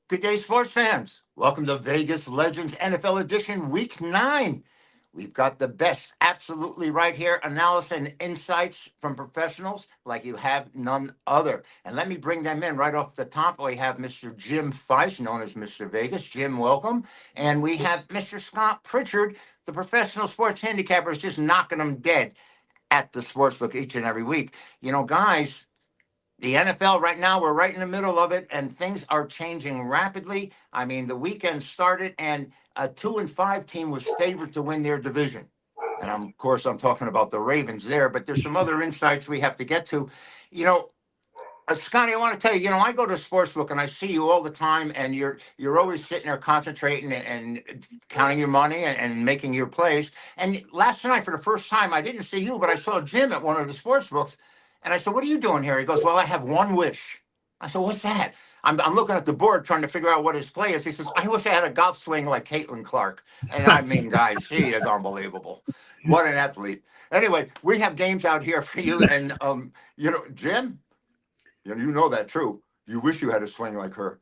Good day, sports fans. Welcome to Vegas Legends NFL Edition Week 9. We've got the best, absolutely right here, analysis and insights from professionals like you have none other. And let me bring them in right off the top. We have Mr. Jim Feist, known as Mr. Vegas. Jim, welcome. And we have Mr. Scott Pritchard, the professional sports handicapper, is just knocking them dead at the sportsbook each and every week. You know, guys, the NFL right now, we're right in the middle of it, and things are changing rapidly. I mean, the weekend started, and a 2-5 team was favored to win their division. And of course, I'm talking about the Ravens there, but there's some other insights we have to get to. You know, Scotty, I want to tell you, I go to sportsbook and I see you all the time, and you're always sitting there concentrating and counting your money and making your plays. And last night, for the first time, I didn't see you, but I saw Jim at one of the sportsbooks. And I said, "What are you doing here?" He goes, "Well, I have one wish." I said, "What's that?" I'm looking at the board trying to figure out what his play is. He says, "I wish I had a golf swing like Caitlin Clark." And I mean, guys, she is unbelievable. What an athlete. Anyway, we have games out here for you. And, Jim, you know that true. You wish you had a swing like her.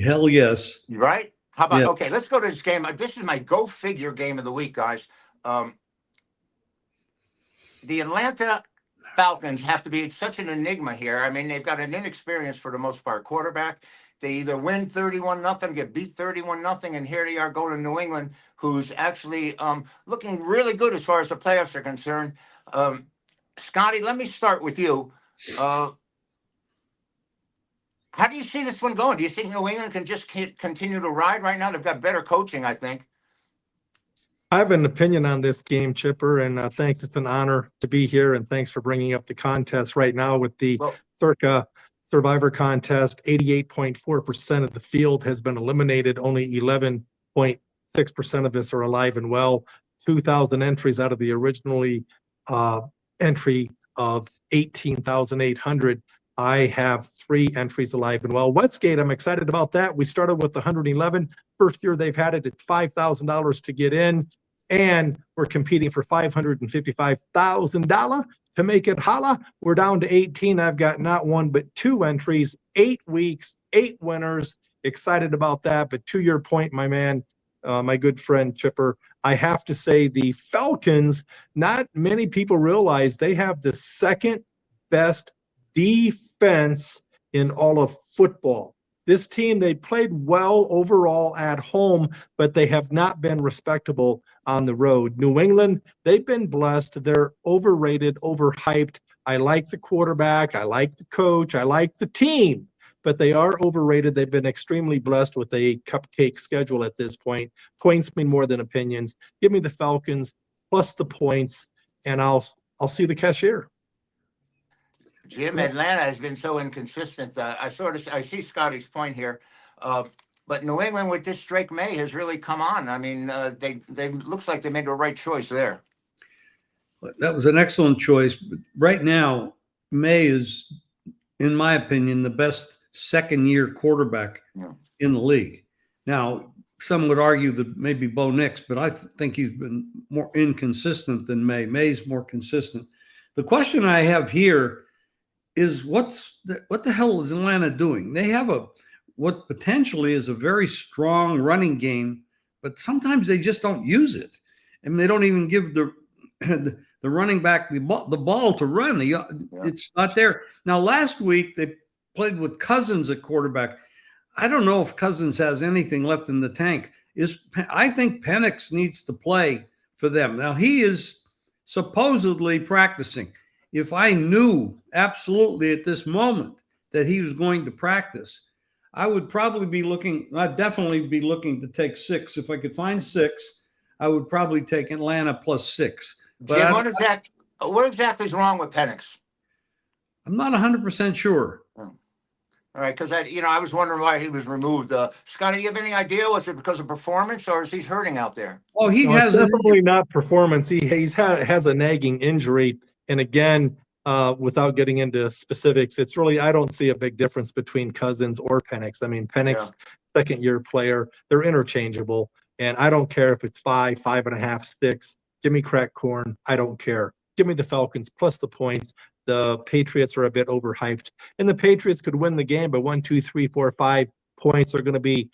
Hell yes. Right? How about, Yes. okay, let's go to this game. This is my go figure game of the week, guys. The Atlanta Falcons have to be such an enigma here. I mean, they've got an inexperienced, for the most part, quarterback. They either win 31-0, get beat 31-0, and here they are going to New England, who's actually looking really good as far as the playoffs are concerned. Scotty, let me start with you. How do you see this one going? Do you think New England can just continue to ride right now? They've got better coaching, I think. I have an opinion on this game, Chipper, and thanks. It's an honor to be here, and thanks for bringing up the contest right now with the Circa Survivor contest. 88.4% of the field has been eliminated. Only 11.6% of us are alive and well. 2,000 entries out of the originally entry of 18,800. I have 3 entries alive and well. Westgate, I'm excited about that. We started with 111. First year they've had it at $5,000 to get in, and we're competing for $555,000 to make it holla. We're down to 18. I've got not 1 but 2 entries, 8 weeks, 8 winners. Excited about that. But to your point, my man, my good friend Chipper, I have to say the Falcons, not many people realize they have the second best defense in all of football. This team, they played well overall at home, but they have not been respectable on the road. New England, they've been blessed. They're overrated, overhyped. I like the quarterback. I like the coach. I like the team, but they are overrated. They've been extremely blessed with a cupcake schedule at this point. Points mean more than opinions. Give me the Falcons plus the points, and I'll see the cashier. Jim, Atlanta has been so inconsistent. I see Scotty's point here, but New England with this Drake May has really come on. I mean, they looks like they made the right choice there. That was an excellent choice. But right now, May is, in my opinion, the best second-year quarterback in the league. Now, some would argue that maybe Bo Nix, but I think he's been more inconsistent than May. May's more consistent. The question I have here is what the hell is Atlanta doing? They have what potentially is a very strong running game, but sometimes they just don't use it. I mean, they don't even give the running back the ball to run. It's not there. Now, last week they played with Cousins at quarterback. I don't know if Cousins has anything left in the tank. I think Penix needs to play for them. Now, he is supposedly practicing. If I knew absolutely at this moment that he was going to practice, I would probably be looking, I'd definitely be looking to take 6. If I could find 6, I would probably take Atlanta plus 6. But Jim, what exactly is wrong with Penix? I'm not 100% sure. All right, because I was wondering why he was removed. Scotty, you have any idea? Was it because of performance, or is he hurting out there? Oh, has definitely not performance. He has a nagging injury. And again, without getting into specifics, it's really, I don't see a big difference between Cousins or Penix. I mean, Penix, second-year player, they're interchangeable. And I don't care if it's 5, 5.5, 6. Give me crack corn. I don't care. Give me the Falcons plus the points. The Patriots are a bit overhyped. And the Patriots could win the game by 1, 2, 3, 4, 5, points are going to be,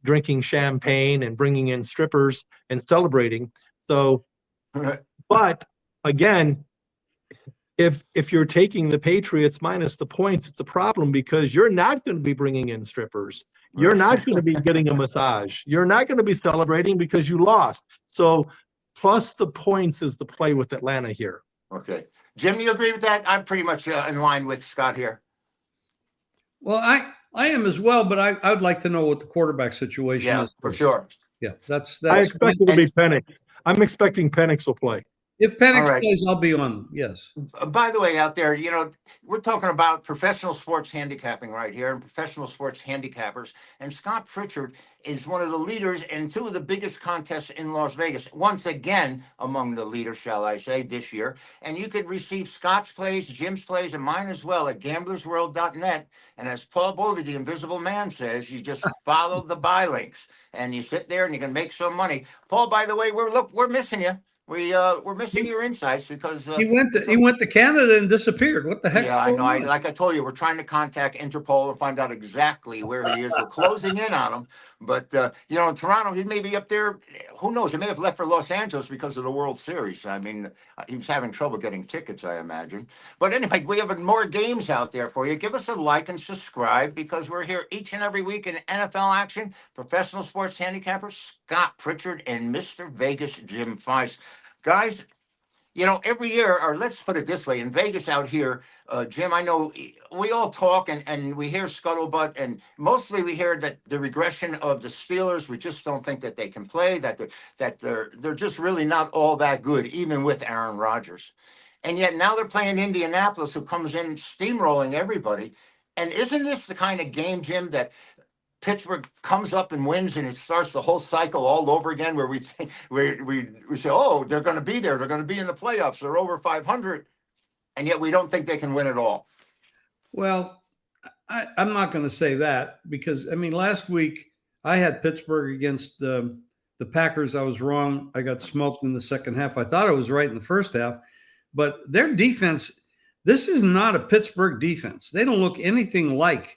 drinking champagne and bringing in strippers and celebrating. So, but again, if you're taking the Patriots minus the points, it's a problem because you're not going to be bringing in strippers. You're not going to be getting a massage. You're not going to be celebrating because you lost. So plus the points is the play with Atlanta here. Okay. Jim, you agree with that? I'm pretty much in line with Scott here. Well, I am as well, but I would like to know what the quarterback situation is. For sure. Yeah, that's I expect it to be Penix. I'm expecting Penix will play. If Penix plays, I'll be on. Yes. By the way, out there, we're talking about professional sports handicapping right here and professional sports handicappers. And Scott Pritchard is one of the leaders in two of the biggest contests in Las Vegas. Once again, among the leaders, shall I say, this year. And you could receive Scott's plays, Jim's plays, and mine as well at gamblersworld.net. And as Paul Bovi, the invisible man, says, you just follow the buy links and you sit there and you can make some money. Paul, by the way, we're missing you. We're missing your insights because he went to Canada and disappeared. What the heck? Yeah, I know. Like I told you, we're trying to contact Interpol and find out exactly where he is. We're closing in on him, but in Toronto, he may be up there. Who knows? He may have left for Los Angeles because of the World Series. I mean, he was having trouble getting tickets, I imagine. But anyway, we have more games out there for you. Give us a like and subscribe because we're here each and every week in NFL action. Professional sports handicappers Scott Pritchard and Mr. Vegas Jim Feist. Guys, every year, or let's put it this way, in Vegas out here, Jim, I know we all talk and we hear scuttlebutt, and mostly we hear that the regression of the Steelers, we just don't think that they can play, that they're just really not all that good, even with Aaron Rodgers. And yet now they're playing Indianapolis, who comes in steamrolling everybody. And isn't this the kind of game, Jim, that Pittsburgh comes up and wins, and it starts the whole cycle all over again, where we think we say, oh, they're going to be there, they're going to be in the playoffs, they're over 500, and yet we don't think they can win it all. Well, I'm not going to say that because last week I had Pittsburgh against the Packers. I was wrong. I got smoked in the second half. I thought I was right in the first half, but their defense. This is not a Pittsburgh defense. They don't look anything like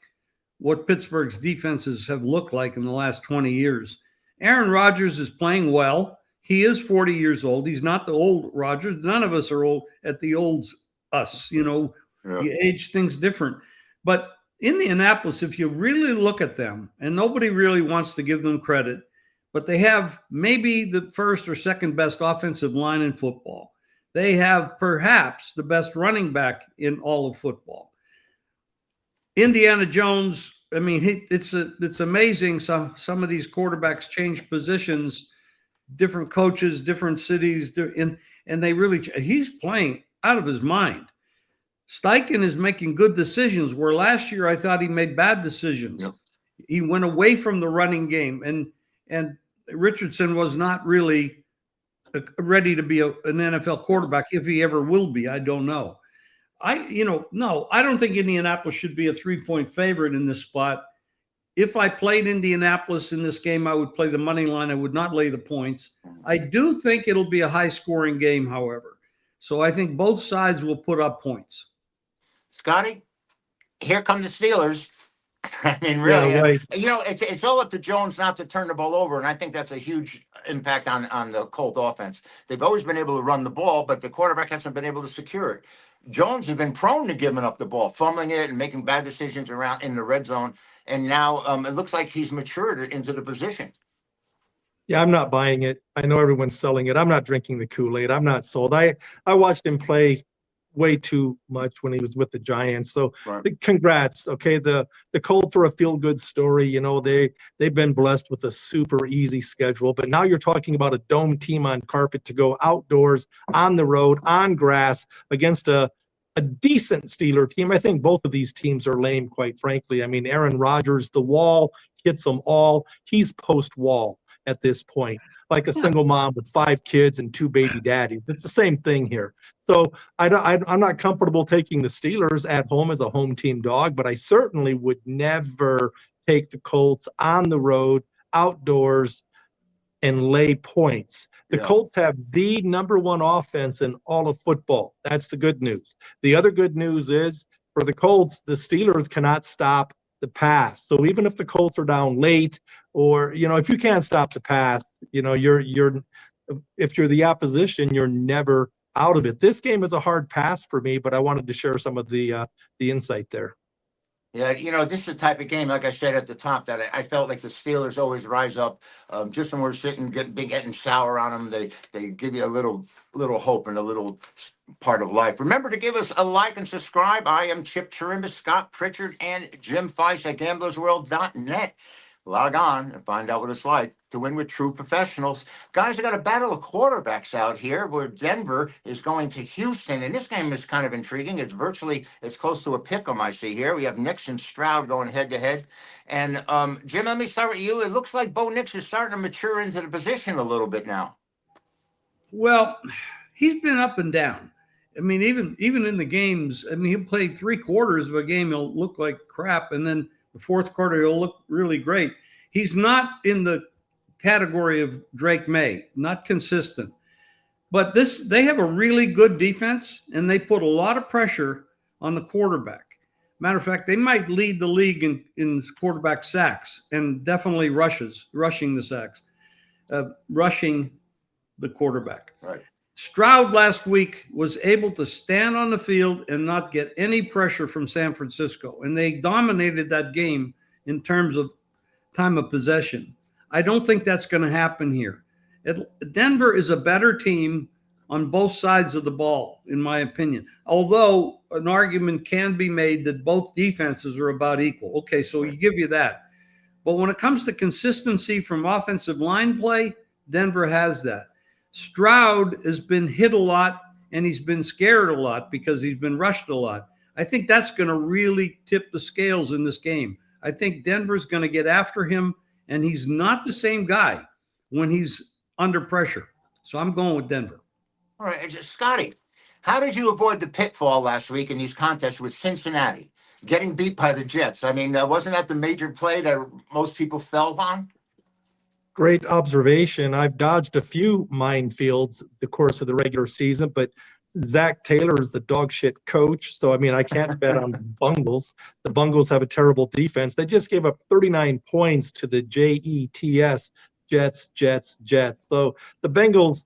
what Pittsburgh's defenses have looked like in the last 20 years. Aaron Rodgers is playing well. He is 40 years old. He's not the old Rodgers. None of us are old at the old us. You age things different. But Indianapolis, if you really look at them, and nobody really wants to give them credit, but they have maybe the first or second best offensive line in football. They have perhaps the best running back in all of football. Indiana Jones, it's amazing. Some of these quarterbacks change positions, different coaches, different cities, and he's playing out of his mind. Steichen is making good decisions, where last year I thought he made bad decisions. Yep. He went away from the running game, and Richardson was not really ready to be an NFL quarterback. If he ever will be, I don't know. I don't think Indianapolis should be a 3-point favorite in this spot. If I played Indianapolis in this game, I would play the money line. I would not lay the points. I do think it'll be a high-scoring game, however. So I think both sides will put up points. Scotty, here come the Steelers. Really, yeah, right. It's all up to Jones not to turn the ball over, and I think that's a huge impact on the Colt offense. They've always been able to run the ball, but the quarterback hasn't been able to secure it. Jones has been prone to giving up the ball, fumbling it, and making bad decisions around in the red zone. And now it looks like he's matured into the position. Yeah, I'm not buying it. I know everyone's selling it. I'm not drinking the Kool-Aid. I'm not sold. I watched him play way too much when he was with the Giants. So Congrats. Okay. The Colts are a feel-good story. They've been blessed with a super easy schedule, but now you're talking about a dome team on carpet to go outdoors, on the road, on grass against a decent Steeler team. I think both of these teams are lame, quite frankly. Aaron Rodgers, the wall hits them all. He's post-wall at this point, like a single mom with 5 kids and 2 baby daddies. It's the same thing here. So I'm not comfortable taking the Steelers at home as a home team dog, but I certainly would never take the Colts on the road, outdoors, and lay points. The Colts have the number 1 offense in all of football. That's the good news. The other good news is for the Colts, the Steelers cannot stop the pass. So even if the Colts are down late, or if you can't stop the pass, if you're the opposition, you're never out of it. This game is a hard pass for me, but I wanted to share some of the insight there. Yeah, this is the type of game, like I said at the top, that I felt like the Steelers always rise up. Just when we're sitting, getting sour on them, they give you a little hope and a little part of life. Remember to give us a like and subscribe. I am Chip Chirimbes, Scott Pritchard, and Jim Feist at gamblersworld.net. Log on and find out what it's like to win with true professionals. Guys, I got a battle of quarterbacks out here where Denver is going to Houston, and this game is kind of intriguing. It's close to a pick 'em I see here. We have Nix and Stroud going head-to-head. And, Jim, let me start with you. It looks like Bo Nix is starting to mature into the position a little bit now. Well, he's been up and down. I mean, even in the games, he'll play 3 quarters of a game, he'll look like crap, and then the fourth quarter, he'll look really great. He's not in the category of Drake May, not consistent. But they have a really good defense, and they put a lot of pressure on the quarterback. Matter of fact, they might lead the league in quarterback sacks, and definitely rushing the sacks, rushing the quarterback. Right. Stroud last week was able to stand on the field and not get any pressure from San Francisco, and they dominated that game in terms of time of possession. I don't think that's going to happen here. Denver is a better team on both sides of the ball, in my opinion, although an argument can be made that both defenses are about equal. Okay, so you give you that. But when it comes to consistency from offensive line play, Denver has that. Stroud has been hit a lot, and he's been scared a lot because he's been rushed a lot. I think that's going to really tip the scales in this game. I think Denver's going to get after him, and he's not the same guy when he's under pressure. So I'm going with Denver. All right, Scotty, how did you avoid the pitfall last week in these contests with Cincinnati, getting beat by the Jets? Wasn't that the major play that most people fell on? Great observation. I've dodged a few minefields the course of the regular season, but Zach Taylor is the dog shit coach. So, I can't bet on the Bungles. The Bungles have a terrible defense. They just gave up 39 points to the Jets, Jets. So the Bengals,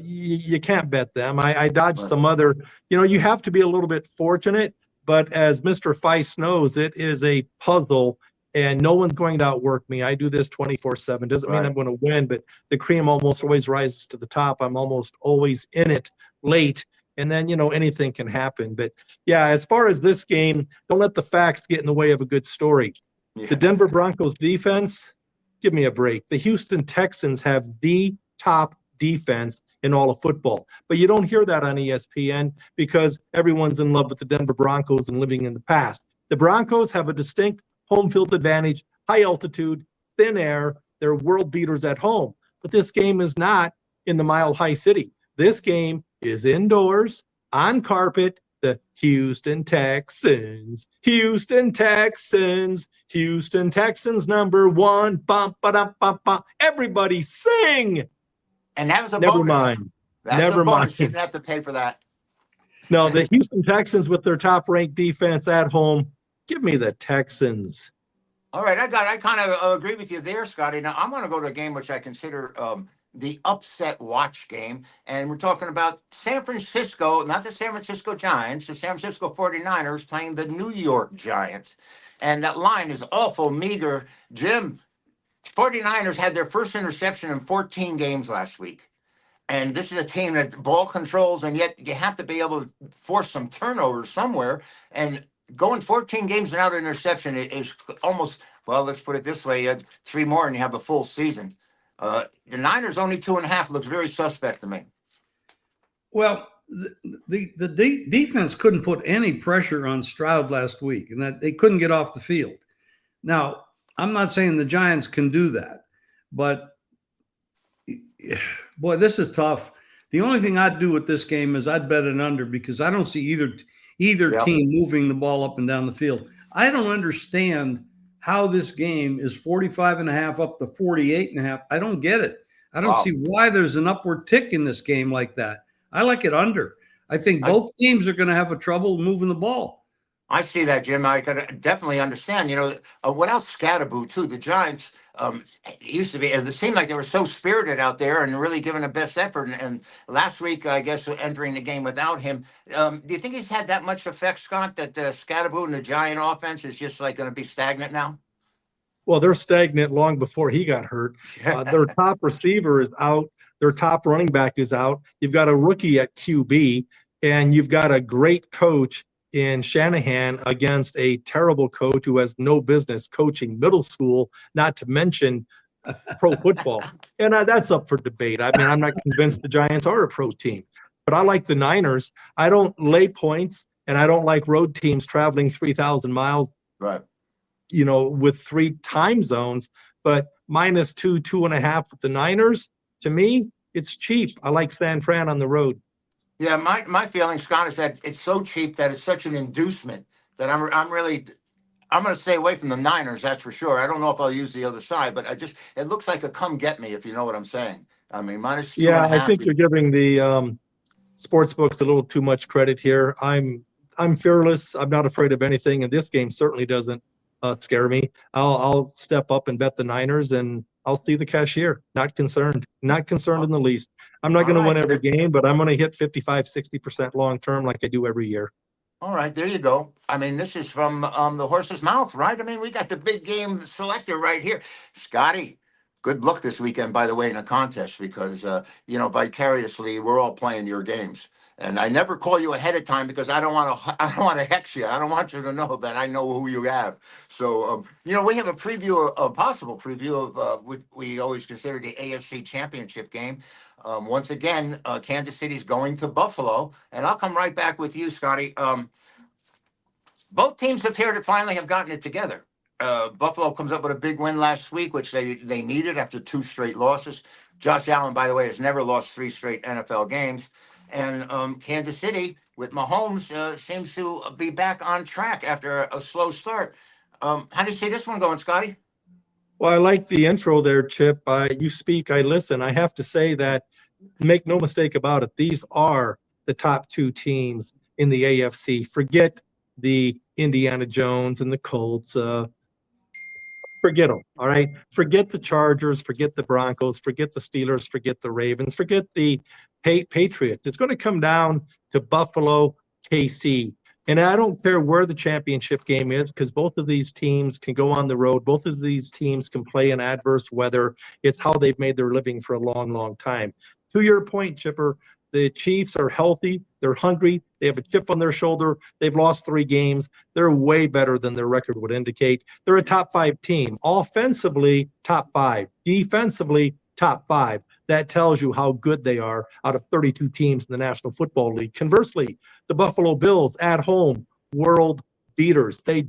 you can't bet them. I dodged some other, you have to be a little bit fortunate, but as Mr. Feist knows, it is a puzzle. And no one's going to outwork me. I do this 24/7. Doesn't mean I'm going to win, but the cream almost always rises to the top. I'm almost always in it late. And then, anything can happen. But yeah, as far as this game, don't let the facts get in the way of a good story. Yeah. The Denver Broncos defense, give me a break. The Houston Texans have the top defense in all of football. But you don't hear that on ESPN because everyone's in love with the Denver Broncos and living in the past. The Broncos have a distinct home field advantage, high altitude, thin air. They're world beaters at home. But this game is not in the Mile High City. This game is indoors, on carpet. The Houston Texans, number 1. Bum, ba-dum, bum, bum. Everybody sing. And that was a Never bonus. mind. That's Never a bonus. mind. You didn't have to pay for that. No, the Houston Texans with their top-ranked defense at home. Give me the Texans. All right, I kind of agree with you there, Scotty. Now, I'm going to go to a game which I consider the upset watch game, and we're talking about San Francisco, not the San Francisco Giants, the San Francisco 49ers playing the New York Giants. And that line is awful meager. Jim, 49ers had their first interception in 14 games last week. And this is a team that ball controls, and yet you have to be able to force some turnovers somewhere. And going 14 games without an interception is almost, well, let's put it this way, 3 more and you have a full season. The Niners only 2.5 looks very suspect to me. Well, the defense couldn't put any pressure on Stroud last week, and that they couldn't get off the field. Now, I'm not saying the Giants can do that, but boy, this is tough. The only thing I'd do with this game is I'd bet an under because I don't see either team moving the ball up and down the field. I don't understand how this game is 45.5 up to 48.5. I don't get it. I don't see why there's an upward tick in this game like that. I like it under. I think both teams are going to have a trouble moving the ball. I see that, Jim. I could definitely understand. Without Scatterboo too, the Giants it used to be. It seemed like they were so spirited out there and really giving the best effort. And last week, I guess, entering the game without him, do you think he's had that much effect, Scott? That Scatterboo and the Giant offense is just like going to be stagnant now? Well, they're stagnant long before he got hurt. Their top receiver is out. Their top running back is out. You've got a rookie at QB, and you've got a great coach in Shanahan against a terrible coach who has no business coaching middle school, not to mention pro football. And that's up for debate. I mean, I'm not convinced the Giants are a pro team, but I like the Niners. I don't lay points, and I don't like road teams traveling 3,000 miles. Right. With 3 time zones, but -2, 2.5 with the Niners, to me, it's cheap. I like San Fran on the road. Yeah, my feeling, Scott, is that it's so cheap that it's such an inducement that I'm going to stay away from the Niners. That's for sure. I don't know if I'll use the other side, but it looks like a come get me, if you know what I'm saying. I mean, -2.5. Yeah, I think you're giving the sports books a little too much credit here. I'm fearless. I'm not afraid of anything, and this game certainly doesn't scare me. I'll step up and bet the Niners, and I'll see the cashier. Not concerned in the least. I'm not going to win every game, but I'm going to hit 55-60% long term like I do every year. All right, there you go. I mean, this is from the horse's mouth, right? I mean, we got the big game selector right here. Scotty, good luck this weekend, by the way, in a contest, because vicariously we're all playing your games. And I never call you ahead of time because I don't want to hex you. I don't want you to know that I know who you have. So we have a possible preview of what we always consider the AFC Championship game. Once again, Kansas City's going to Buffalo, and I'll come right back with you, Scotty. Both teams appear to finally have gotten it together. Buffalo comes up with a big win last week, which they needed after 2 straight losses. Josh Allen, by the way, has never lost 3 straight NFL games. And Kansas City, with Mahomes, seems to be back on track after a slow start. How do you see this one going, Scotty? Well, I like the intro there, Chip. You speak, I listen. I have to say that, make no mistake about it, these are the top 2 teams in the AFC. Forget the Indiana Jones and the Colts. Forget them, all right? Forget the Chargers, forget the Broncos, forget the Steelers, forget the Ravens, forget the Patriots. It's going to come down to Buffalo, KC. And I don't care where the championship game is, because both of these teams can go on the road. Both of these teams can play in adverse weather. It's how they've made their living for a long, long time. To your point, Chipper, the Chiefs are healthy. They're hungry. They have a chip on their shoulder. They've lost 3 games. They're way better than their record would indicate. They're a top 5 team. Offensively, top 5. Defensively, top 5. That tells you how good they are out of 32 teams in the National Football League. Conversely, the Buffalo Bills at home, world beaters. They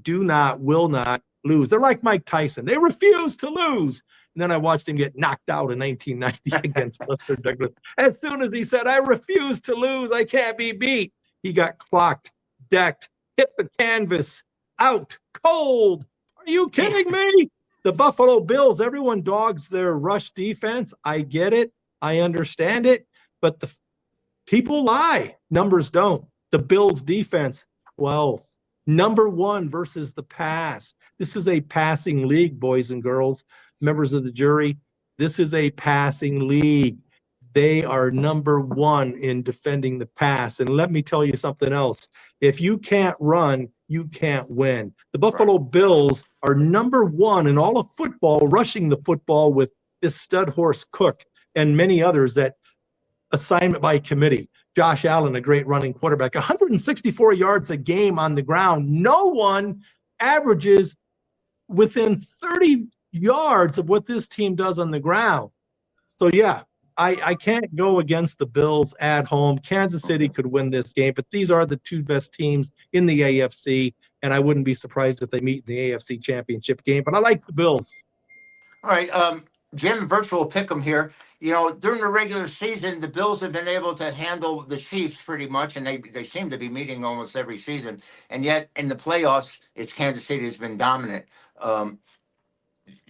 will not lose. They're like Mike Tyson. They refuse to lose. And then I watched him get knocked out in 1990 against Buster Douglas. As soon as he said, I refuse to lose, I can't be beat, he got clocked, decked, hit the canvas, out, cold. Are you kidding me? The Buffalo Bills, everyone dogs their rush defense. I get it. I understand it. But the people lie. Numbers don't. The Bills defense, 12th. Number 1 versus the pass. This is a passing league, boys and girls. Members of the jury, this is a passing league. They are number 1 in defending the pass. And let me tell you something else. If you can't run, you can't win. The Buffalo Bills are number 1 in all of football, rushing the football with this stud horse Cook and many others that assignment by committee. Josh Allen, a great running quarterback, 164 yards a game on the ground. No one averages within 30 yards of what this team does on the ground. So, yeah, I can't go against the Bills at home. Kansas City could win this game, but these are the 2 best teams in the AFC, and I wouldn't be surprised if they meet in the AFC Championship game, but I like the Bills. All right, Jim, virtual pick'em here. During the regular season, the Bills have been able to handle the Chiefs pretty much, and they seem to be meeting almost every season. And yet, in the playoffs, it's Kansas City has been dominant. Do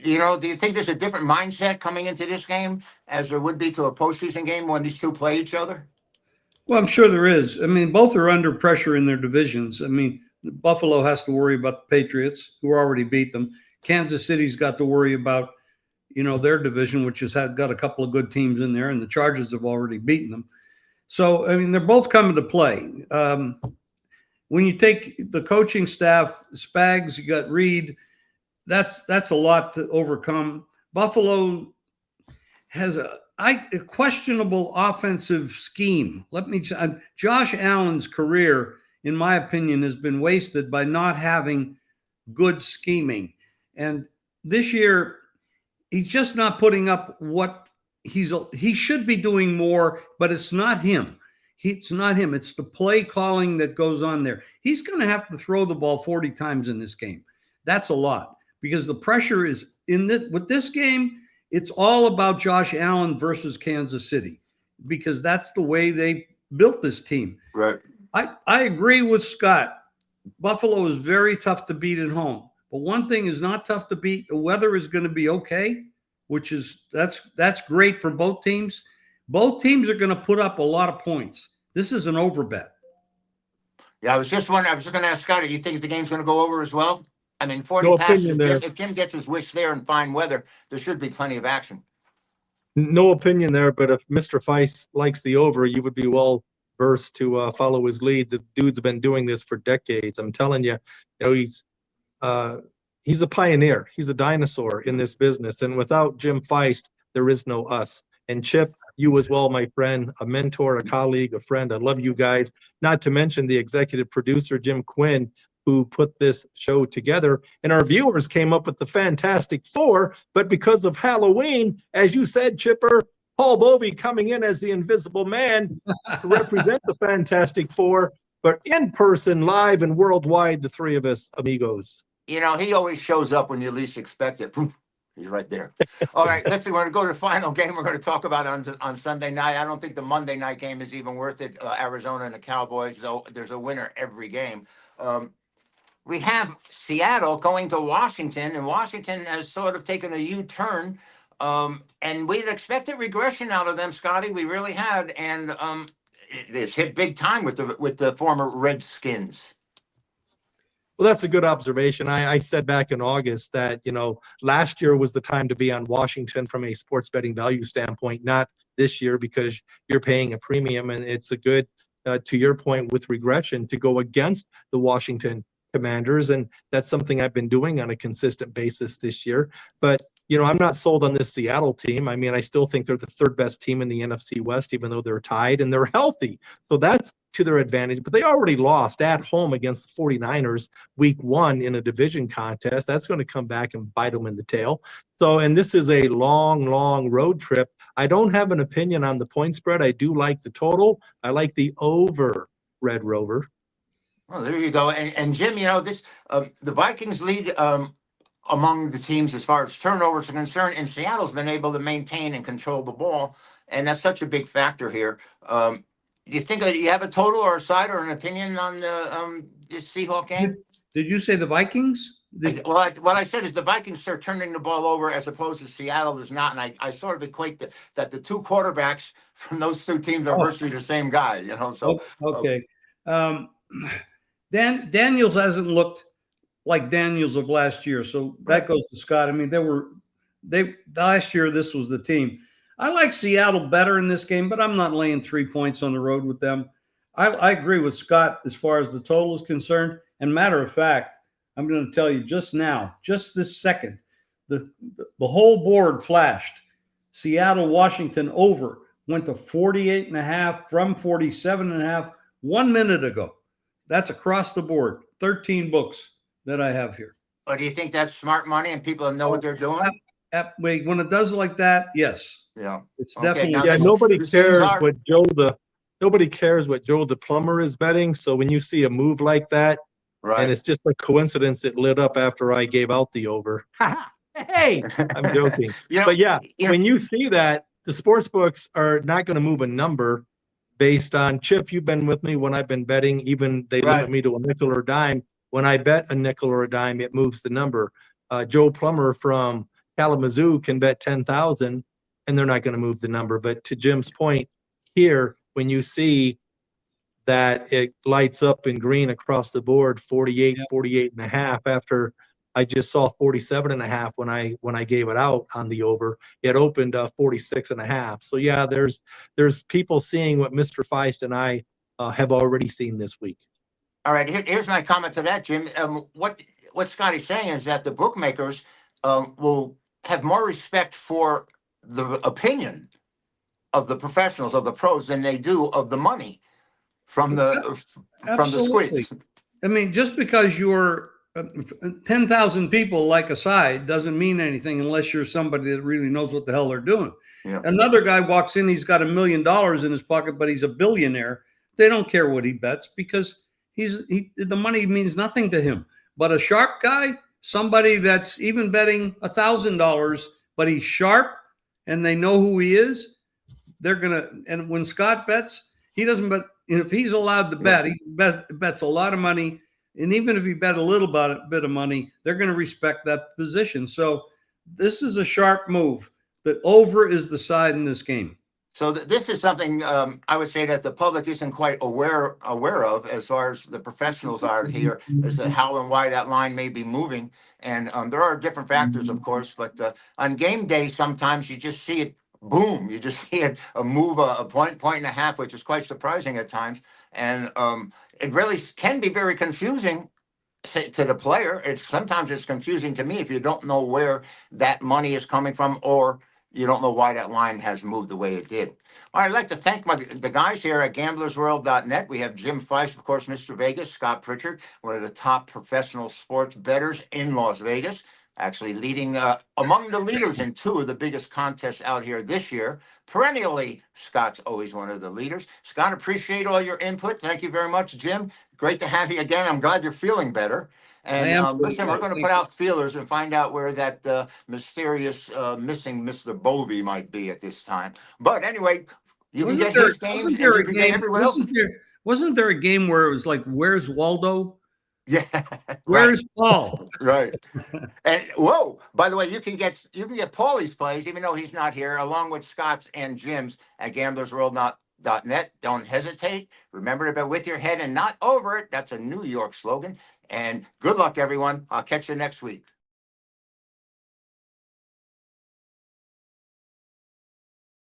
you think there's a different mindset coming into this game as there would be to a postseason game when these 2 play each other? Well, I'm sure there is. I mean, both are under pressure in their divisions. I mean, Buffalo has to worry about the Patriots, who already beat them. Kansas City's got to worry about, their division, which has got a couple of good teams in there, and the Chargers have already beaten them. So, I mean, they're both coming to play. When you take the coaching staff, Spags, you got Reed, that's a lot to overcome. Buffalo has a questionable offensive scheme. Josh Allen's career, in my opinion, has been wasted by not having good scheming. And this year, he's just not putting up what he should be doing more, but it's not him. It's not him. It's the play calling that goes on there. He's going to have to throw the ball 40 times in this game. That's a lot because the pressure is with this game. It's all about Josh Allen versus Kansas City because that's the way they built this team. Right. I agree with Scott. Buffalo is very tough to beat at home. But one thing is not tough to beat. The weather is going to be okay, that's great for both teams. Both teams are going to put up a lot of points. This is an over bet. Yeah, I was just going to ask Scott, do you think the game's going to go over as well? I mean, 40 No passes. opinion there. If Jim gets his wish there in fine weather, there should be plenty of action. No opinion there, but if Mr. Feist likes the over, you would be well versed to follow his lead. The dude's been doing this for decades. I'm telling you, he's a pioneer. He's a dinosaur in this business. And without Jim Feist, there is no us. And Chip, you as well, my friend, a mentor, a colleague, a friend. I love you guys. Not to mention the executive producer, Jim Quinn, who put this show together. And our viewers came up with the Fantastic Four. But because of Halloween, as you said, Chipper, Paul Bovi coming in as the Invisible Man to represent the Fantastic Four. But in person, live and worldwide, the three of us, amigos. He always shows up when you least expect it. He's right there. All right, listen, we're going to go to the final game we're going to talk about on Sunday night. I don't think the Monday night game is even worth it. Arizona and the Cowboys, though there's a winner every game. We have Seattle going to Washington, and Washington has sort of taken a U-turn. And we'd expected regression out of them, Scotty. We really had. And it's hit big time with the former Redskins. Well, that's a good observation. I said back in August that, last year was the time to be on Washington from a sports betting value standpoint, not this year because you're paying a premium. And it's a good, to your point, with regression to go against the Washington Commanders. And that's something I've been doing on a consistent basis this year. But, I'm not sold on this Seattle team. I mean, I still think they're the third best team in the NFC West, even though they're tied and they're healthy. So that's to their advantage. But they already lost at home against the 49ers week 1 in a division contest. That's going to come back and bite them in the tail. So, and this is a long, long road trip. I don't have an opinion on the point spread. I do like the total. I like the over, Red Rover. Well, there you go. And Jim, this the Vikings lead among the teams as far as turnovers are concerned, and Seattle's been able to maintain and control the ball, and that's such a big factor here. Do you think you have a total or a side or an opinion on this Seahawks game? Did you say the Vikings? What I said is the Vikings are turning the ball over as opposed to Seattle is not, and I sort of equate that the two quarterbacks from those two teams are virtually the same guy. So okay. Daniels hasn't looked like Daniels of last year, so that goes to Scott. I mean, last year this was the team. I like Seattle better in this game, but I'm not laying 3 points on the road with them. I agree with Scott as far as the total is concerned. And matter of fact, I'm going to tell you just this second, the whole board flashed. Seattle, Washington over went to 48.5 from 47.5 1 minute ago. That's across the board. 13 books that I have here. But do you think that's smart money and people know what they're doing? Wait, when it does like that, yes. Yeah. It's definitely. Yeah, nobody cares what Joe the plumber is betting. So when you see a move like that, right, and it's just a coincidence it lit up after I gave out the over. Hey, I'm joking. But when you see that, the sports books are not going to move a number based on, Chip, you've been with me when I've been betting, even they limit me to a nickel or a dime. When I bet a nickel or a dime, it moves the number. Joe Plummer from Kalamazoo can bet 10,000 and they're not going to move the number. But to Jim's point here, when you see that it lights up in green across the board, 48, Yeah. 48 and a half, after I just saw 47 and a half when I gave it out on the over. It opened 46 and a half. So yeah, there's people seeing what Mr. Feist and I have already seen this week. All right, here's my comment to that, Jim. What Scotty's saying is that the bookmakers will have more respect for the opinion of the professionals, of the pros, than they do of the money from the Absolutely. squeaks. I mean, just because you're 10,000 people like a side doesn't mean anything unless you're somebody that really knows what the hell they're doing. Yeah. Another guy walks in, he's got $1 million in his pocket, but he's a billionaire. They don't care what he bets because the money means nothing to him. But a sharp guy, somebody that's even betting $1,000, but he's sharp and they know who he is, they're gonna. And when Scott bets, he doesn't bet. If he's allowed to bet, he bets a lot of money. And even if he bet a little bit of money, they're going to respect that position. So this is a sharp move. The over is the side in this game. So this is something I would say that the public isn't quite aware of, as far as the professionals are here, as to how and why that line may be moving. And there are different factors, of course, but on game day, sometimes you just see it, boom, you just see it move a point and a half, which is quite surprising at times. And it really can be very confusing to the player. Sometimes it's confusing to me if you don't know where that money is coming from, or you don't know why that line has moved the way it did. All right, I'd like to thank the guys here at gamblersworld.net. We have Jim Feist, of course, Mr. Vegas, Scott Pritchard, one of the top professional sports bettors in Las Vegas, actually leading among the leaders in 2 of the biggest contests out here this year. Perennially, Scott's always one of the leaders. Scott, appreciate all your input. Thank you very much, Jim. Great to have you again. I'm glad you're feeling better. And listen, we're going to put out feelers and find out where that mysterious missing Mr. Bovi might be at this time. But anyway, you can get his games and you can get everyone else. Wasn't there a game where it was like, where's Waldo? Yeah. Where's Paul? Right. And whoa, by the way, you can get Paulie's plays, even though he's not here, along with Scott's and Jim's at gamblersworld.net. Don't hesitate. Remember to bet with your head and not over it. That's a New York slogan. And good luck, everyone. I'll catch you next week.